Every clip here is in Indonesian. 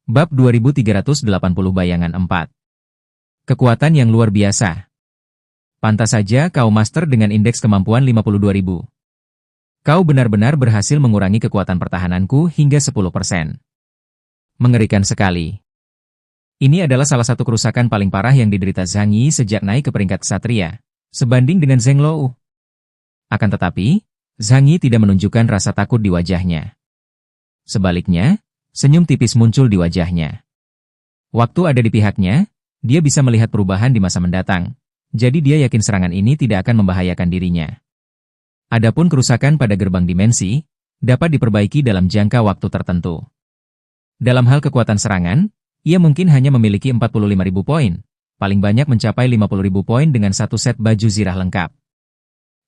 Bab 2380 Bayangan 4. Kekuatan yang luar biasa. Pantas saja kau master dengan indeks kemampuan 52.000. Kau benar-benar berhasil mengurangi kekuatan pertahananku hingga 10%. Mengerikan sekali. Ini adalah salah satu kerusakan paling parah yang diderita Zhang Yi sejak naik ke peringkat ksatria, sebanding dengan Zheng Lou. Akan tetapi, Zhang Yi tidak menunjukkan rasa takut di wajahnya. Sebaliknya, senyum tipis muncul di wajahnya. Waktu ada di pihaknya, dia bisa melihat perubahan di masa mendatang, jadi dia yakin serangan ini tidak akan membahayakan dirinya. Adapun kerusakan pada gerbang dimensi, dapat diperbaiki dalam jangka waktu tertentu. Dalam hal kekuatan serangan, ia mungkin hanya memiliki 45.000 poin, paling banyak mencapai 50.000 poin dengan satu set baju zirah lengkap.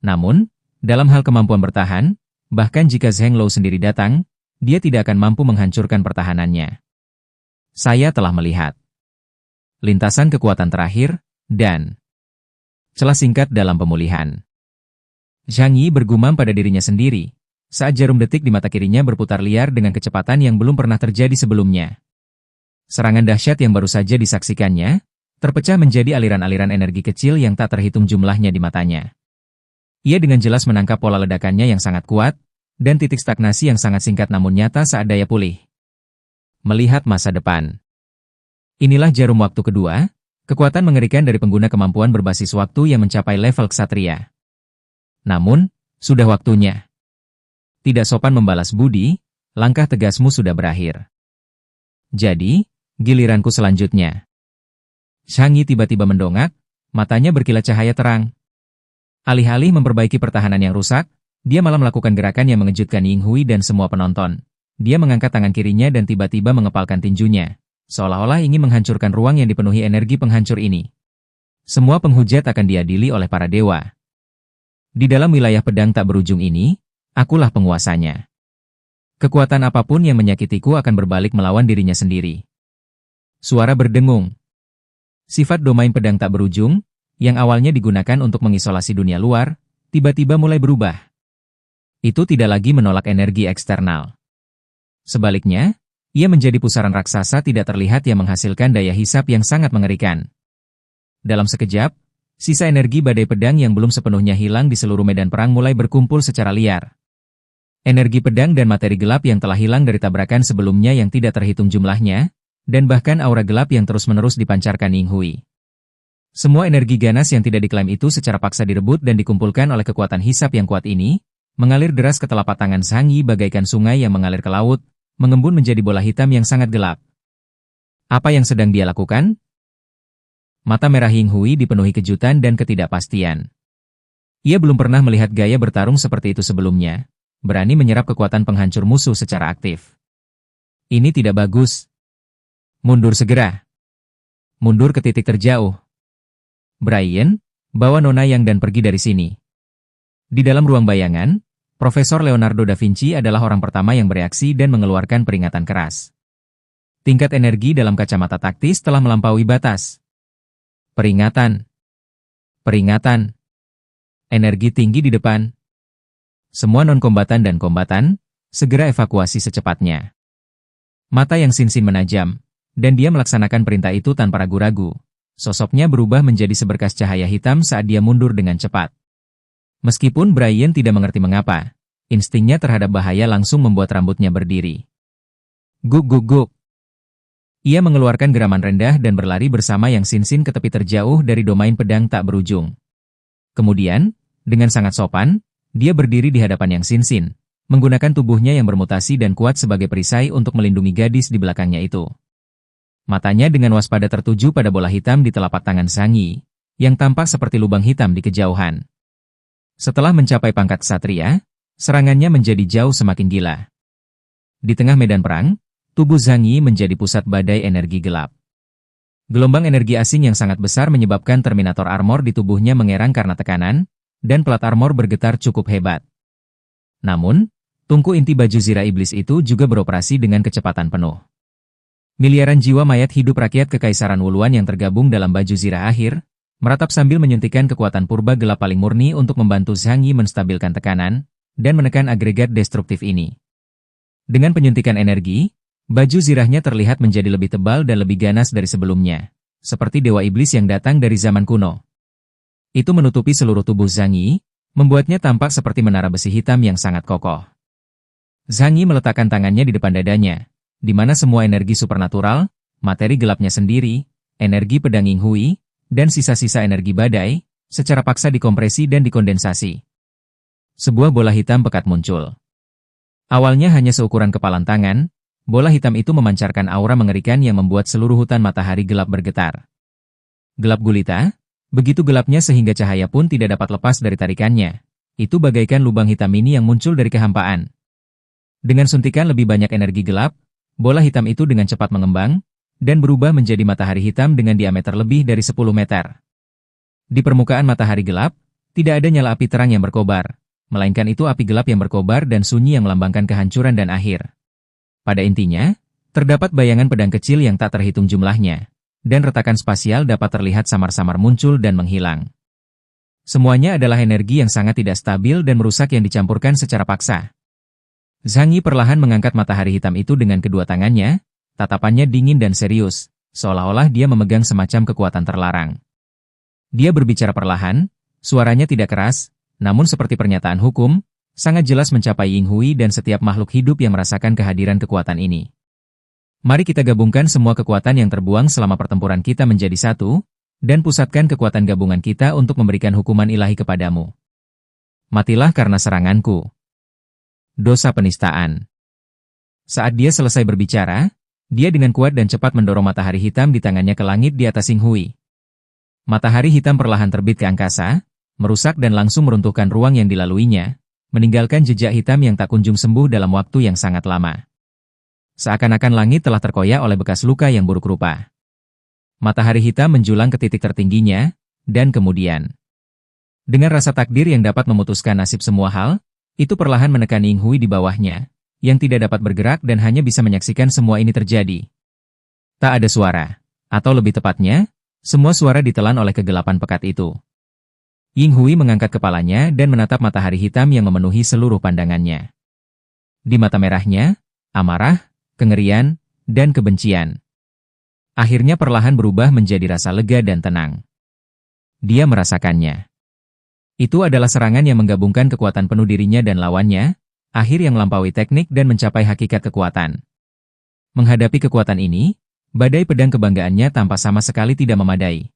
Namun, dalam hal kemampuan bertahan, bahkan jika Zheng Lou sendiri datang, dia tidak akan mampu menghancurkan pertahanannya. Saya telah melihat lintasan kekuatan terakhir, dan celah singkat dalam pemulihan. Zhang Yi bergumam pada dirinya sendiri, saat jarum detik di mata kirinya berputar liar dengan kecepatan yang belum pernah terjadi sebelumnya. Serangan dahsyat yang baru saja disaksikannya, terpecah menjadi aliran-aliran energi kecil yang tak terhitung jumlahnya di matanya. Ia dengan jelas menangkap pola ledakannya yang sangat kuat, dan titik stagnasi yang sangat singkat namun nyata saat daya pulih. Melihat masa depan. Inilah jarum waktu kedua, kekuatan mengerikan dari pengguna kemampuan berbasis waktu yang mencapai level ksatria. Namun, sudah waktunya. Tidak sopan membalas budi, langkah tegasmu sudah berakhir. Jadi, giliranku selanjutnya. Zhang Yi tiba-tiba mendongak, matanya berkilat cahaya terang. Alih-alih memperbaiki pertahanan yang rusak, dia malah melakukan gerakan yang mengejutkan Ying Hui dan semua penonton. Dia mengangkat tangan kirinya dan tiba-tiba mengepalkan tinjunya, seolah-olah ingin menghancurkan ruang yang dipenuhi energi penghancur ini. Semua penghujat akan diadili oleh para dewa. Di dalam wilayah pedang tak berujung ini, akulah penguasanya. Kekuatan apapun yang menyakitiku akan berbalik melawan dirinya sendiri. Suara berdengung. Sifat domain pedang tak berujung, yang awalnya digunakan untuk mengisolasi dunia luar, tiba-tiba mulai berubah. Itu tidak lagi menolak energi eksternal. Sebaliknya, ia menjadi pusaran raksasa tidak terlihat yang menghasilkan daya hisap yang sangat mengerikan. Dalam sekejap, sisa energi badai pedang yang belum sepenuhnya hilang di seluruh medan perang mulai berkumpul secara liar. Energi pedang dan materi gelap yang telah hilang dari tabrakan sebelumnya yang tidak terhitung jumlahnya, dan bahkan aura gelap yang terus-menerus dipancarkan Ying Hui. Semua energi ganas yang tidak diklaim itu secara paksa direbut dan dikumpulkan oleh kekuatan hisap yang kuat ini, mengalir deras ke telapak tangan Zhang Yi bagaikan sungai yang mengalir ke laut, mengembun menjadi bola hitam yang sangat gelap. Apa yang sedang dia lakukan? Mata merah Ying Hui dipenuhi kejutan dan ketidakpastian. Ia belum pernah melihat gaya bertarung seperti itu sebelumnya, berani menyerap kekuatan penghancur musuh secara aktif. Ini tidak bagus. Mundur segera. Mundur ke titik terjauh. Brian, bawa Nona Yang dan pergi dari sini. Di dalam ruang bayangan, Profesor Leonardo da Vinci adalah orang pertama yang bereaksi dan mengeluarkan peringatan keras. Tingkat energi dalam kacamata taktis telah melampaui batas. Peringatan. Peringatan. Energi tinggi di depan. Semua non-kombatan dan kombatan, segera evakuasi secepatnya. Mata yang Sin-Sin menajam, dan dia melaksanakan perintah itu tanpa ragu-ragu. Sosoknya berubah menjadi seberkas cahaya hitam saat dia mundur dengan cepat. Meskipun Brian tidak mengerti mengapa, instingnya terhadap bahaya langsung membuat rambutnya berdiri. Guk guk guk. Ia mengeluarkan geraman rendah dan berlari bersama Yang Sin-Sin ke tepi terjauh dari domain pedang tak berujung. Kemudian, dengan sangat sopan, dia berdiri di hadapan Yang Sin-Sin, menggunakan tubuhnya yang bermutasi dan kuat sebagai perisai untuk melindungi gadis di belakangnya itu. Matanya dengan waspada tertuju pada bola hitam di telapak tangan Zhang Yi, yang tampak seperti lubang hitam di kejauhan. Setelah mencapai pangkat ksatria, serangannya menjadi jauh semakin gila. Di tengah medan perang, tubuh Zhang Yi menjadi pusat badai energi gelap. Gelombang energi asing yang sangat besar menyebabkan Terminator Armor di tubuhnya mengerang karena tekanan, dan plat armor bergetar cukup hebat. Namun, tungku inti baju zirah iblis itu juga beroperasi dengan kecepatan penuh. Miliaran jiwa mayat hidup rakyat Kekaisaran Wuluan yang tergabung dalam baju zirah akhir, meratap sambil menyuntikkan kekuatan purba gelap paling murni untuk membantu Zhang Yi menstabilkan tekanan, dan menekan agregat destruktif ini. Dengan penyuntikan energi, Baju zirahnya terlihat menjadi lebih tebal dan lebih ganas dari sebelumnya, seperti dewa iblis yang datang dari zaman kuno. Itu menutupi seluruh tubuh Zhang Yi, membuatnya tampak seperti menara besi hitam yang sangat kokoh. Zhang Yi meletakkan tangannya di depan dadanya, di mana semua energi supernatural, materi gelapnya sendiri, energi pedang Ying Hui, dan sisa-sisa energi badai, secara paksa dikompresi dan dikondensasi. Sebuah bola hitam pekat muncul. Awalnya hanya seukuran kepalan tangan, bola hitam itu memancarkan aura mengerikan yang membuat seluruh hutan matahari gelap bergetar. Gelap gulita, begitu gelapnya sehingga cahaya pun tidak dapat lepas dari tarikannya. Itu bagaikan lubang hitam ini yang muncul dari kehampaan. Dengan suntikan lebih banyak energi gelap, bola hitam itu dengan cepat mengembang, dan berubah menjadi matahari hitam dengan diameter lebih dari 10 meter. Di permukaan matahari gelap, tidak ada nyala api terang yang berkobar, melainkan itu api gelap yang berkobar dan sunyi yang melambangkan kehancuran dan akhir. Pada intinya, terdapat bayangan pedang kecil yang tak terhitung jumlahnya, dan retakan spasial dapat terlihat samar-samar muncul dan menghilang. Semuanya adalah energi yang sangat tidak stabil dan merusak yang dicampurkan secara paksa. Zhang Yi perlahan mengangkat matahari hitam itu dengan kedua tangannya, tatapannya dingin dan serius, seolah-olah dia memegang semacam kekuatan terlarang. Dia berbicara perlahan, suaranya tidak keras, namun seperti pernyataan hukum, sangat jelas mencapai Ying Hui dan setiap makhluk hidup yang merasakan kehadiran kekuatan ini. Mari kita gabungkan semua kekuatan yang terbuang selama pertempuran kita menjadi satu, dan pusatkan kekuatan gabungan kita untuk memberikan hukuman ilahi kepadamu. Matilah karena seranganku. Dosa penistaan. Saat dia selesai berbicara, dia dengan kuat dan cepat mendorong matahari hitam di tangannya ke langit di atas Ying Hui. Matahari hitam perlahan terbit ke angkasa, merusak dan langsung meruntuhkan ruang yang dilaluinya, meninggalkan jejak hitam yang tak kunjung sembuh dalam waktu yang sangat lama. Seakan-akan langit telah terkoyak oleh bekas luka yang buruk rupa. Matahari hitam menjulang ke titik tertingginya, dan kemudian, dengan rasa takdir yang dapat memutuskan nasib semua hal, itu perlahan menekan Ying Hui di bawahnya, yang tidak dapat bergerak dan hanya bisa menyaksikan semua ini terjadi. Tak ada suara, atau lebih tepatnya, semua suara ditelan oleh kegelapan pekat itu. Ying Hui mengangkat kepalanya dan menatap matahari hitam yang memenuhi seluruh pandangannya. Di mata merahnya, amarah, kengerian, dan kebencian. Akhirnya perlahan berubah menjadi rasa lega dan tenang. Dia merasakannya. Itu adalah serangan yang menggabungkan kekuatan penuh dirinya dan lawannya, akhir yang melampaui teknik dan mencapai hakikat kekuatan. Menghadapi kekuatan ini, badai pedang kebanggaannya tanpa sama sekali tidak memadai.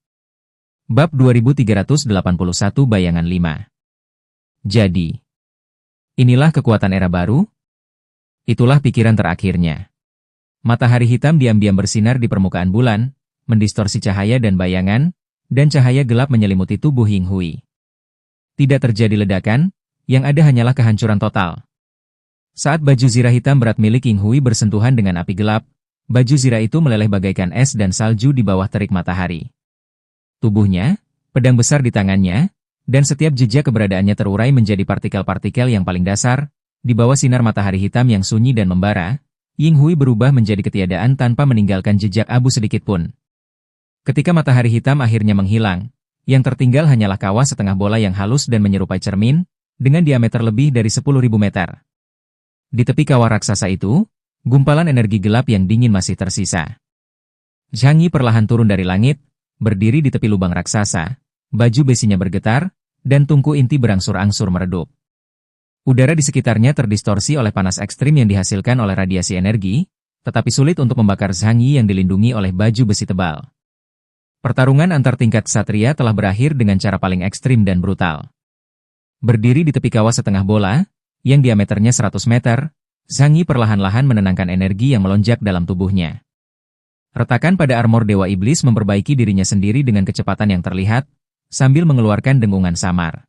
Bab 2381 Bayangan 5. Jadi, inilah kekuatan era baru? Itulah pikiran terakhirnya. Matahari hitam diam-diam bersinar di permukaan bulan, mendistorsi cahaya dan bayangan, dan cahaya gelap menyelimuti tubuh Ying Hui. Tidak terjadi ledakan, yang ada hanyalah kehancuran total. Saat baju zirah hitam berat milik Ying Hui bersentuhan dengan api gelap, baju zirah itu meleleh bagaikan es dan salju di bawah terik matahari. Tubuhnya, pedang besar di tangannya, dan setiap jejak keberadaannya terurai menjadi partikel-partikel yang paling dasar, di bawah sinar matahari hitam yang sunyi dan membara, Ying Hui berubah menjadi ketiadaan tanpa meninggalkan jejak abu sedikitpun. Ketika matahari hitam akhirnya menghilang, yang tertinggal hanyalah kawah setengah bola yang halus dan menyerupai cermin, dengan diameter lebih dari 10.000 meter. Di tepi kawah raksasa itu, gumpalan energi gelap yang dingin masih tersisa. Zhang Yi perlahan turun dari langit, berdiri di tepi lubang raksasa, baju besinya bergetar, dan tungku inti berangsur-angsur meredup. Udara di sekitarnya terdistorsi oleh panas ekstrim yang dihasilkan oleh radiasi energi, tetapi sulit untuk membakar Zhang Yi yang dilindungi oleh baju besi tebal. Pertarungan antar tingkat ksatria telah berakhir dengan cara paling ekstrim dan brutal. Berdiri di tepi kawah setengah bola, yang diameternya 100 meter, Zhang Yi perlahan-lahan menenangkan energi yang melonjak dalam tubuhnya. Retakan pada armor Dewa Iblis memperbaiki dirinya sendiri dengan kecepatan yang terlihat, sambil mengeluarkan dengungan samar.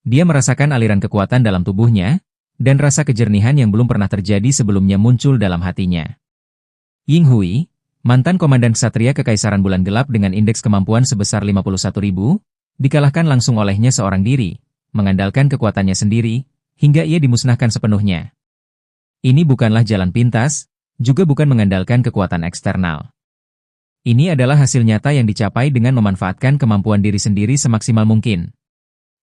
Dia merasakan aliran kekuatan dalam tubuhnya, dan rasa kejernihan yang belum pernah terjadi sebelumnya muncul dalam hatinya. Ying Hui, mantan komandan ksatria Kekaisaran Bulan Gelap dengan indeks kemampuan sebesar 51.000, dikalahkan langsung olehnya seorang diri, mengandalkan kekuatannya sendiri, hingga ia dimusnahkan sepenuhnya. Ini bukanlah jalan pintas, juga bukan mengandalkan kekuatan eksternal. Ini adalah hasil nyata yang dicapai dengan memanfaatkan kemampuan diri sendiri semaksimal mungkin.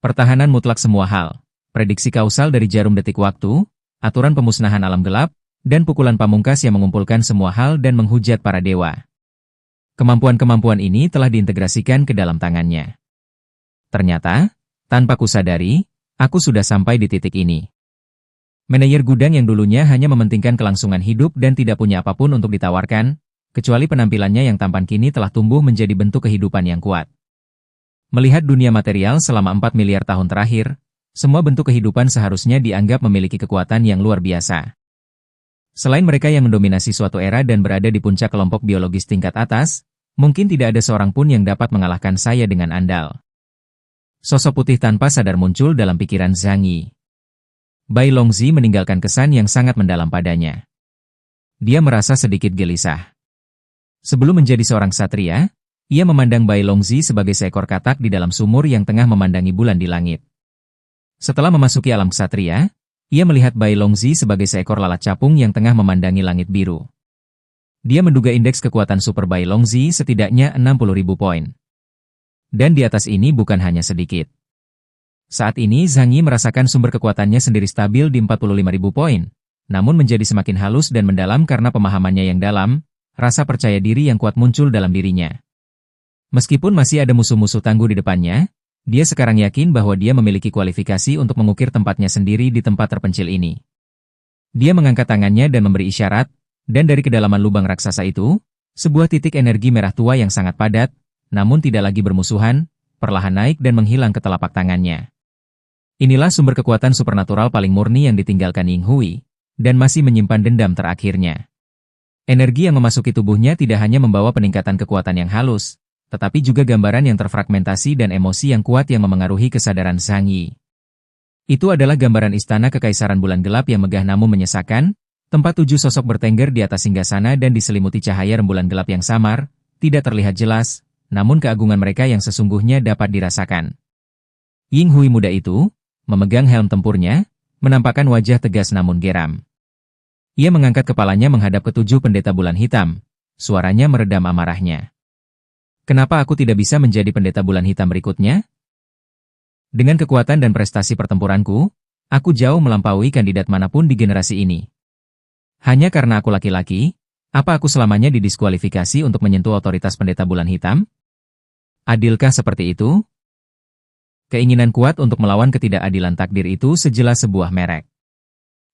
Pertahanan mutlak semua hal, prediksi kausal dari jarum detik waktu, aturan pemusnahan alam gelap, dan pukulan pamungkas yang mengumpulkan semua hal dan menghujat para dewa. Kemampuan-kemampuan ini telah diintegrasikan ke dalam tangannya. Ternyata, tanpa kusadari, aku sudah sampai di titik ini. Manajer gudang yang dulunya hanya mementingkan kelangsungan hidup dan tidak punya apapun untuk ditawarkan, kecuali penampilannya yang tampan kini telah tumbuh menjadi bentuk kehidupan yang kuat. Melihat dunia material selama 4 miliar tahun terakhir, semua bentuk kehidupan seharusnya dianggap memiliki kekuatan yang luar biasa. Selain mereka yang mendominasi suatu era dan berada di puncak kelompok biologis tingkat atas, mungkin tidak ada seorang pun yang dapat mengalahkan saya dengan andal. Sosok putih tanpa sadar muncul dalam pikiran Zhang Yi. Bai Longzi meninggalkan kesan yang sangat mendalam padanya. Dia merasa sedikit gelisah. Sebelum menjadi seorang ksatria, ia memandang Bai Longzi sebagai seekor katak di dalam sumur yang tengah memandangi bulan di langit. Setelah memasuki alam ksatria, ia melihat Bai Longzi sebagai seekor lalat capung yang tengah memandangi langit biru. Dia menduga indeks kekuatan super Bai Longzi setidaknya 60.000 poin. Dan di atas ini bukan hanya sedikit. Saat ini Zhang Yi merasakan sumber kekuatannya sendiri stabil di 45.000 poin, namun menjadi semakin halus dan mendalam karena pemahamannya yang dalam, rasa percaya diri yang kuat muncul dalam dirinya. Meskipun masih ada musuh-musuh tangguh di depannya, dia sekarang yakin bahwa dia memiliki kualifikasi untuk mengukir tempatnya sendiri di tempat terpencil ini. Dia mengangkat tangannya dan memberi isyarat, dan dari kedalaman lubang raksasa itu, sebuah titik energi merah tua yang sangat padat, namun tidak lagi bermusuhan, perlahan naik dan menghilang ke telapak tangannya. Inilah sumber kekuatan supernatural paling murni yang ditinggalkan Ying Hui, dan masih menyimpan dendam terakhirnya. Energi yang memasuki tubuhnya tidak hanya membawa peningkatan kekuatan yang halus, tetapi juga gambaran yang terfragmentasi dan emosi yang kuat yang memengaruhi kesadaran Zhang Yi. Itu adalah gambaran istana kekaisaran bulan gelap yang megah namun menyesakan, tempat 7 sosok bertengger di atas singgasana dan diselimuti cahaya rembulan gelap yang samar, tidak terlihat jelas, namun keagungan mereka yang sesungguhnya dapat dirasakan. Ying Hui muda itu, memegang helm tempurnya, menampakkan wajah tegas namun geram. Ia mengangkat kepalanya menghadap ke-7 pendeta bulan hitam, suaranya meredam amarahnya. Kenapa aku tidak bisa menjadi pendeta bulan hitam berikutnya? Dengan kekuatan dan prestasi pertempuranku, aku jauh melampaui kandidat manapun di generasi ini. Hanya karena aku laki-laki, apa aku selamanya didiskualifikasi untuk menyentuh otoritas pendeta bulan hitam? Adilkah seperti itu? Keinginan kuat untuk melawan ketidakadilan takdir itu sejelas sebuah merek.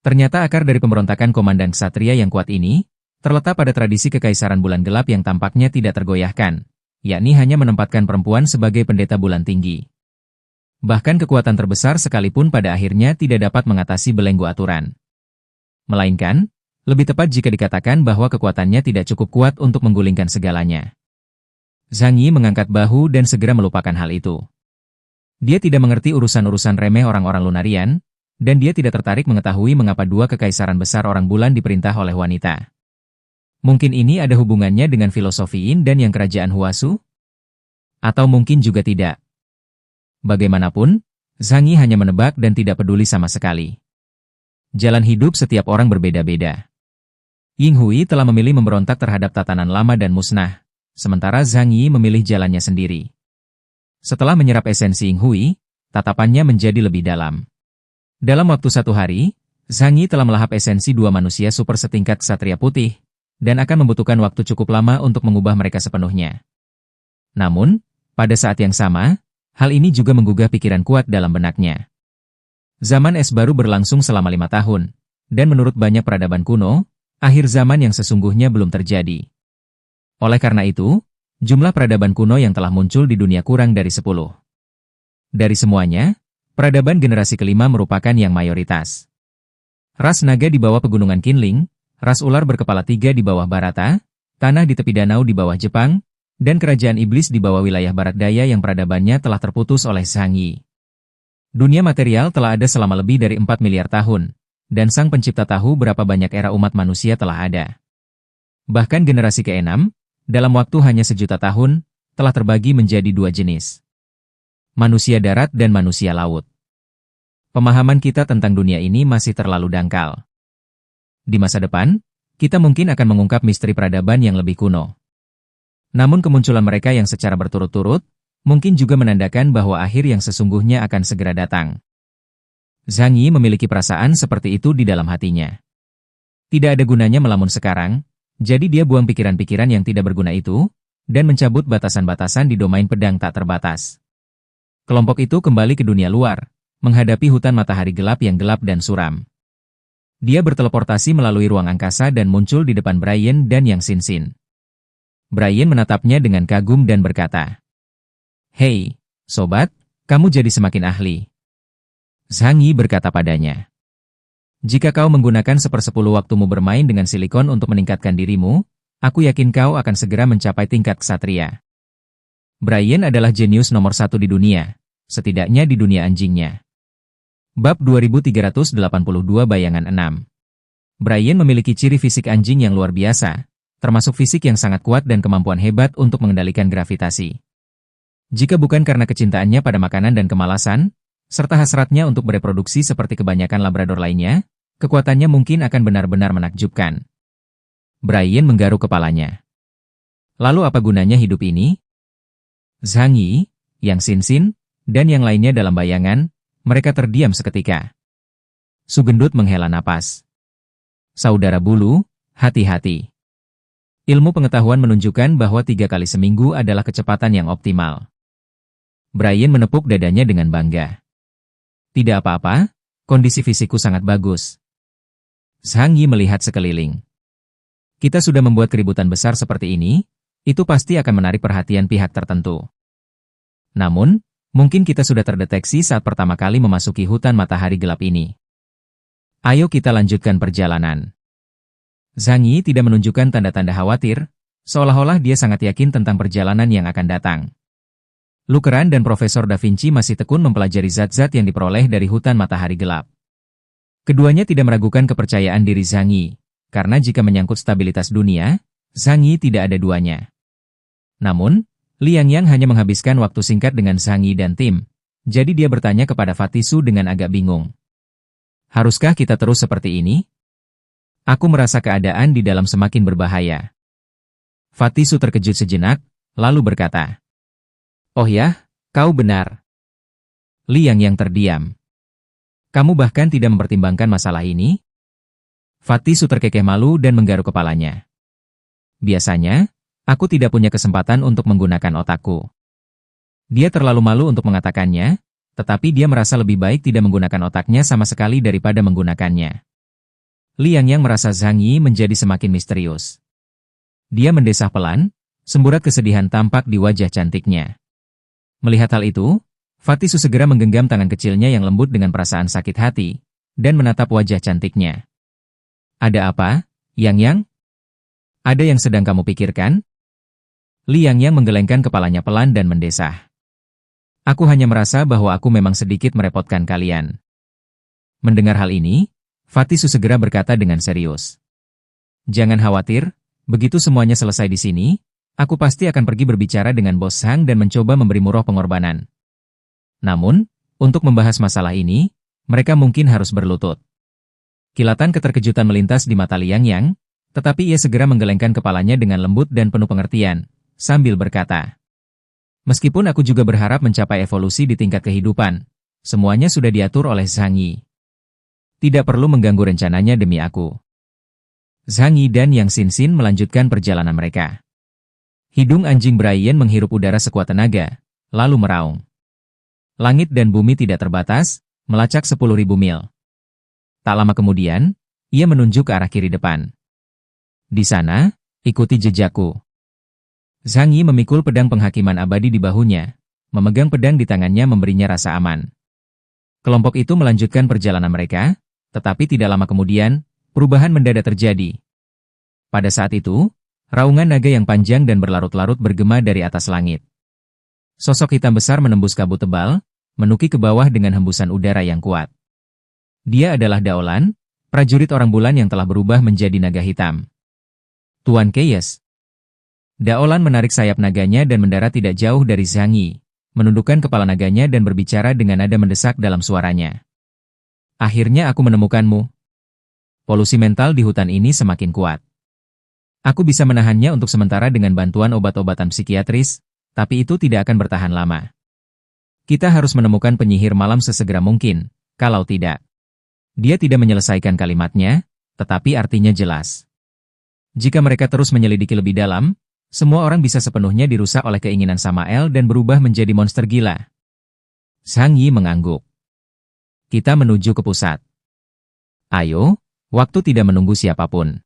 Ternyata akar dari pemberontakan komandan ksatria yang kuat ini, terletak pada tradisi kekaisaran bulan gelap yang tampaknya tidak tergoyahkan, yakni hanya menempatkan perempuan sebagai pendeta bulan tinggi. Bahkan kekuatan terbesar sekalipun pada akhirnya tidak dapat mengatasi belenggu aturan. Melainkan, lebih tepat jika dikatakan bahwa kekuatannya tidak cukup kuat untuk menggulingkan segalanya. Zhang Yi mengangkat bahu dan segera melupakan hal itu. Dia tidak mengerti urusan-urusan remeh orang-orang Lunarian, dan dia tidak tertarik mengetahui mengapa 2 kekaisaran besar orang bulan diperintah oleh wanita. Mungkin ini ada hubungannya dengan filosofi Yin dan yang kerajaan Huasu? Atau mungkin juga tidak. Bagaimanapun, Zhang Yi hanya menebak dan tidak peduli sama sekali. Jalan hidup setiap orang berbeda-beda. Ying Hui telah memilih memberontak terhadap tatanan lama dan musnah, sementara Zhang Yi memilih jalannya sendiri. Setelah menyerap esensi Ying Hui, tatapannya menjadi lebih dalam. Dalam waktu 1 hari, Zhang Yi telah melahap esensi 2 manusia super setingkat ksatria putih, dan akan membutuhkan waktu cukup lama untuk mengubah mereka sepenuhnya. Namun, pada saat yang sama, hal ini juga menggugah pikiran kuat dalam benaknya. Zaman es baru berlangsung selama 5 tahun, dan menurut banyak peradaban kuno, akhir zaman yang sesungguhnya belum terjadi. Oleh karena itu, jumlah peradaban kuno yang telah muncul di dunia kurang dari 10. Dari semuanya, peradaban generasi kelima merupakan yang mayoritas. Ras naga di bawah pegunungan Qinling, ras ular berkepala 3 di bawah Barata, tanah di tepi danau di bawah Jepang, dan kerajaan iblis di bawah wilayah barat daya yang peradabannya telah terputus oleh Zhang Yi. Dunia material telah ada selama lebih dari 4 miliar tahun, dan sang pencipta tahu berapa banyak era umat manusia telah ada. Bahkan generasi ke-6, dalam waktu hanya 1.000.000 tahun, telah terbagi menjadi 2 jenis. Manusia darat dan manusia laut. Pemahaman kita tentang dunia ini masih terlalu dangkal. Di masa depan, kita mungkin akan mengungkap misteri peradaban yang lebih kuno. Namun kemunculan mereka yang secara berturut-turut, mungkin juga menandakan bahwa akhir yang sesungguhnya akan segera datang. Zhang Yi memiliki perasaan seperti itu di dalam hatinya. Tidak ada gunanya melamun sekarang, jadi dia buang pikiran-pikiran yang tidak berguna itu, dan mencabut batasan-batasan di domain pedang tak terbatas. Kelompok itu kembali ke dunia luar, menghadapi hutan matahari gelap yang gelap dan suram. Dia berteleportasi melalui ruang angkasa dan muncul di depan Brian dan Yang Xin-Xin. Brian menatapnya dengan kagum dan berkata, "Hei, sobat, kamu jadi semakin ahli." Zhang Yi berkata padanya, "Jika kau menggunakan 1/10 waktumu bermain dengan silikon untuk meningkatkan dirimu, aku yakin kau akan segera mencapai tingkat ksatria." Brian adalah jenius nomor 1 di dunia, setidaknya di dunia anjingnya. Bab 2382 Bayangan 6. Brian memiliki ciri fisik anjing yang luar biasa, termasuk fisik yang sangat kuat dan kemampuan hebat untuk mengendalikan gravitasi. Jika bukan karena kecintaannya pada makanan dan kemalasan, serta hasratnya untuk bereproduksi seperti kebanyakan labrador lainnya, kekuatannya mungkin akan benar-benar menakjubkan. Brian menggaruk kepalanya. Lalu apa gunanya hidup ini? Zhang Yi, Yang Xin-Xin, dan yang lainnya dalam bayangan, mereka terdiam seketika. Sugendut menghela napas. Saudara bulu, hati-hati. Ilmu pengetahuan menunjukkan bahwa 3 kali seminggu adalah kecepatan yang optimal. Brian menepuk dadanya dengan bangga. Tidak apa-apa, kondisi fisikku sangat bagus. Zhang Yi melihat sekeliling. Kita sudah membuat keributan besar seperti ini, itu pasti akan menarik perhatian pihak tertentu. Namun, mungkin kita sudah terdeteksi saat pertama kali memasuki hutan matahari gelap ini. Ayo kita lanjutkan perjalanan. Zhang Yi tidak menunjukkan tanda-tanda khawatir, seolah-olah dia sangat yakin tentang perjalanan yang akan datang. Lukeran dan Profesor Da Vinci masih tekun mempelajari zat-zat yang diperoleh dari hutan matahari gelap. Keduanya tidak meragukan kepercayaan diri Zhang Yi, karena jika menyangkut stabilitas dunia, Zhang Yi tidak ada duanya. Namun, Liang Yang hanya menghabiskan waktu singkat dengan Zhang Yi dan tim, jadi dia bertanya kepada Fatisu dengan agak bingung. Haruskah kita terus seperti ini? Aku merasa keadaan di dalam semakin berbahaya. Fatisu terkejut sejenak, lalu berkata, "Oh ya, kau benar." Liang Yang terdiam. "Kamu bahkan tidak mempertimbangkan masalah ini?" Fatisu terkekeh malu dan menggaruk kepalanya. "Biasanya, aku tidak punya kesempatan untuk menggunakan otakku." Dia terlalu malu untuk mengatakannya, tetapi dia merasa lebih baik tidak menggunakan otaknya sama sekali daripada menggunakannya. Liang Yang merasa Zhang Yi menjadi semakin misterius. Dia mendesah pelan, semburat kesedihan tampak di wajah cantiknya. Melihat hal itu, Fatisu segera menggenggam tangan kecilnya yang lembut dengan perasaan sakit hati, dan menatap wajah cantiknya. "Ada apa, Yang Yang? Ada yang sedang kamu pikirkan?" Liang Yang menggelengkan kepalanya pelan dan mendesah. "Aku hanya merasa bahwa aku memang sedikit merepotkan kalian." Mendengar hal ini, Fatisu segera berkata dengan serius. "Jangan khawatir, begitu semuanya selesai di sini, aku pasti akan pergi berbicara dengan Bos Hang dan mencoba memberimu roh pengorbanan. Namun, untuk membahas masalah ini, mereka mungkin harus berlutut." Kilatan keterkejutan melintas di mata Liang Yang, tetapi ia segera menggelengkan kepalanya dengan lembut dan penuh pengertian, sambil berkata, "Meskipun aku juga berharap mencapai evolusi di tingkat kehidupan, semuanya sudah diatur oleh Zhang Yi. Tidak perlu mengganggu rencananya demi aku." Zhang Yi dan Yang Xin-Xin melanjutkan perjalanan mereka. Hidung anjing Brian menghirup udara sekuat tenaga, lalu meraung. Langit dan bumi tidak terbatas, melacak 10.000 mil. Tak lama kemudian, ia menunjuk ke arah kiri depan. "Di sana, ikuti jejakku." Zhang Yi memikul pedang penghakiman abadi di bahunya, memegang pedang di tangannya memberinya rasa aman. Kelompok itu melanjutkan perjalanan mereka, tetapi tidak lama kemudian, perubahan mendadak terjadi. Pada saat itu, raungan naga yang panjang dan berlarut-larut bergema dari atas langit. Sosok hitam besar menembus kabut tebal, menuki ke bawah dengan hembusan udara yang kuat. Dia adalah Daolan, prajurit orang bulan yang telah berubah menjadi naga hitam. "Tuan Keyes." Daolan menarik sayap naganya dan mendarat tidak jauh dari Zhang Yi, menundukkan kepala naganya dan berbicara dengan nada mendesak dalam suaranya. "Akhirnya aku menemukanmu. Polusi mental di hutan ini semakin kuat. Aku bisa menahannya untuk sementara dengan bantuan obat-obatan psikiatris, tapi itu tidak akan bertahan lama. Kita harus menemukan penyihir malam sesegera mungkin, kalau tidak." Dia tidak menyelesaikan kalimatnya, tetapi artinya jelas. Jika mereka terus menyelidiki lebih dalam, semua orang bisa sepenuhnya dirusak oleh keinginan Samael dan berubah menjadi monster gila. Zhang Yi mengangguk. Kita menuju ke pusat. Ayo, waktu tidak menunggu siapapun.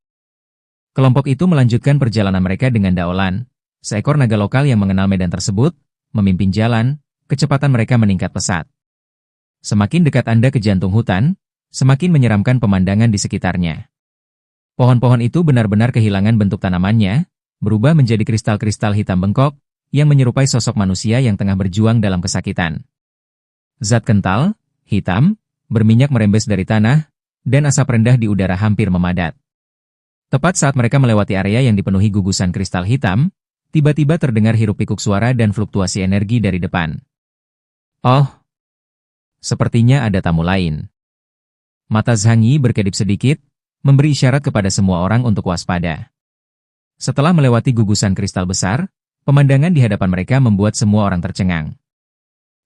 Kelompok itu melanjutkan perjalanan mereka dengan Daolan, seekor naga lokal yang mengenal medan tersebut, memimpin jalan, kecepatan mereka meningkat pesat. Semakin dekat Anda ke jantung hutan, semakin menyeramkan pemandangan di sekitarnya. Pohon-pohon itu benar-benar kehilangan bentuk tanamannya, berubah menjadi kristal-kristal hitam bengkok, yang menyerupai sosok manusia yang tengah berjuang dalam kesakitan. Zat kental, hitam, berminyak merembes dari tanah, dan asap rendah di udara hampir memadat. Tepat saat mereka melewati area yang dipenuhi gugusan kristal hitam, tiba-tiba terdengar hiruk-pikuk suara dan fluktuasi energi dari depan. Oh, sepertinya ada tamu lain. Mata Zhang Yi berkedip sedikit, memberi isyarat kepada semua orang untuk waspada. Setelah melewati gugusan kristal besar, pemandangan di hadapan mereka membuat semua orang tercengang.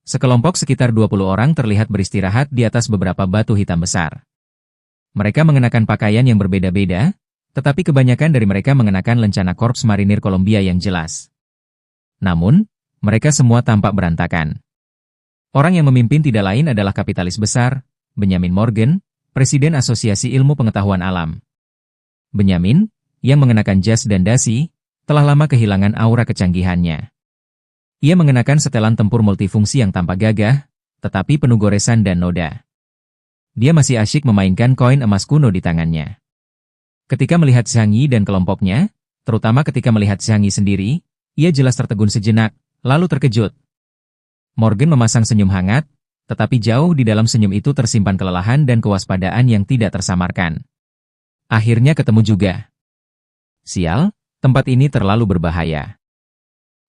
Sekelompok sekitar 20 orang terlihat beristirahat di atas beberapa batu hitam besar. Mereka mengenakan pakaian yang berbeda-beda, tetapi kebanyakan dari mereka mengenakan lencana korps marinir Kolombia yang jelas. Namun, mereka semua tampak berantakan. Orang yang memimpin tidak lain adalah kapitalis besar, Benjamin Morgan, Presiden Asosiasi Ilmu Pengetahuan Alam. Benjamin, yang mengenakan jas dan dasi, telah lama kehilangan aura kecanggihannya. Ia mengenakan setelan tempur multifungsi yang tampak gagah, tetapi penuh goresan dan noda. Dia masih asyik memainkan koin emas kuno di tangannya. Ketika melihat Zhang Yi dan kelompoknya, terutama ketika melihat Zhang Yi sendiri, ia jelas tertegun sejenak, lalu terkejut. Morgan memasang senyum hangat, tetapi jauh di dalam senyum itu tersimpan kelelahan dan kewaspadaan yang tidak tersamarkan. Akhirnya ketemu juga. Sial, tempat ini terlalu berbahaya.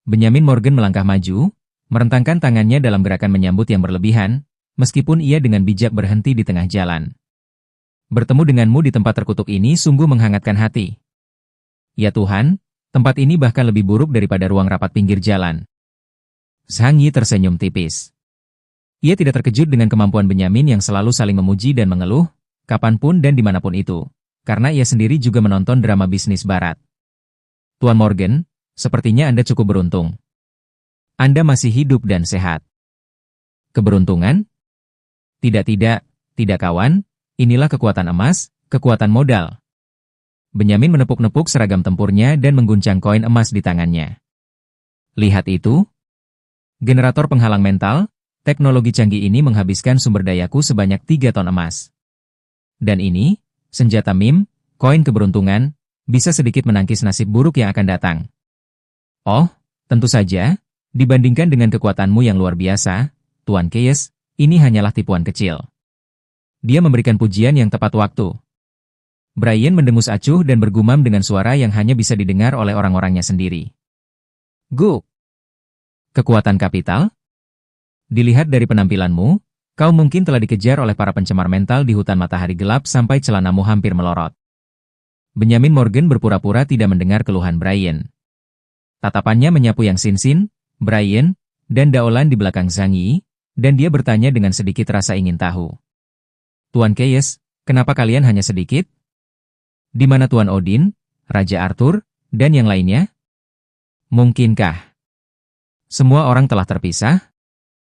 Benjamin Morgan melangkah maju, merentangkan tangannya dalam gerakan menyambut yang berlebihan, meskipun ia dengan bijak berhenti di tengah jalan. Bertemu denganmu di tempat terkutuk ini sungguh menghangatkan hati. Ya Tuhan, tempat ini bahkan lebih buruk daripada ruang rapat pinggir jalan. Zhang Yi tersenyum tipis. Ia tidak terkejut dengan kemampuan Benjamin yang selalu saling memuji dan mengeluh, kapanpun dan dimanapun itu, karena ia sendiri juga menonton drama bisnis barat. Tuan Morgan, sepertinya Anda cukup beruntung. Anda masih hidup dan sehat. Keberuntungan? Tidak kawan. Inilah kekuatan emas, kekuatan modal. Benjamin menepuk-nepuk seragam tempurnya dan mengguncang koin emas di tangannya. Lihat itu. Generator penghalang mental, teknologi canggih ini menghabiskan sumber dayaku sebanyak 3 ton emas. Dan ini, senjata meme, koin keberuntungan, bisa sedikit menangkis nasib buruk yang akan datang. Oh, tentu saja, dibandingkan dengan kekuatanmu yang luar biasa, Tuan Keyes, ini hanyalah tipuan kecil. Dia memberikan pujian yang tepat waktu. Brian mendengus acuh dan bergumam dengan suara yang hanya bisa didengar oleh orang-orangnya sendiri. Guk! Kekuatan kapital? Dilihat dari penampilanmu, kau mungkin telah dikejar oleh para pencemar mental di hutan matahari gelap sampai celanamu hampir melorot. Benjamin Morgan berpura-pura tidak mendengar keluhan Brian. Tatapannya menyapu yang Sin-Sin, Brian, dan Daolan di belakang Zhang Yi, dan dia bertanya dengan sedikit rasa ingin tahu. Tuan Keyes, kenapa kalian hanya sedikit? Di mana Tuan Odin, Raja Arthur, dan yang lainnya? Mungkinkah semua orang telah terpisah?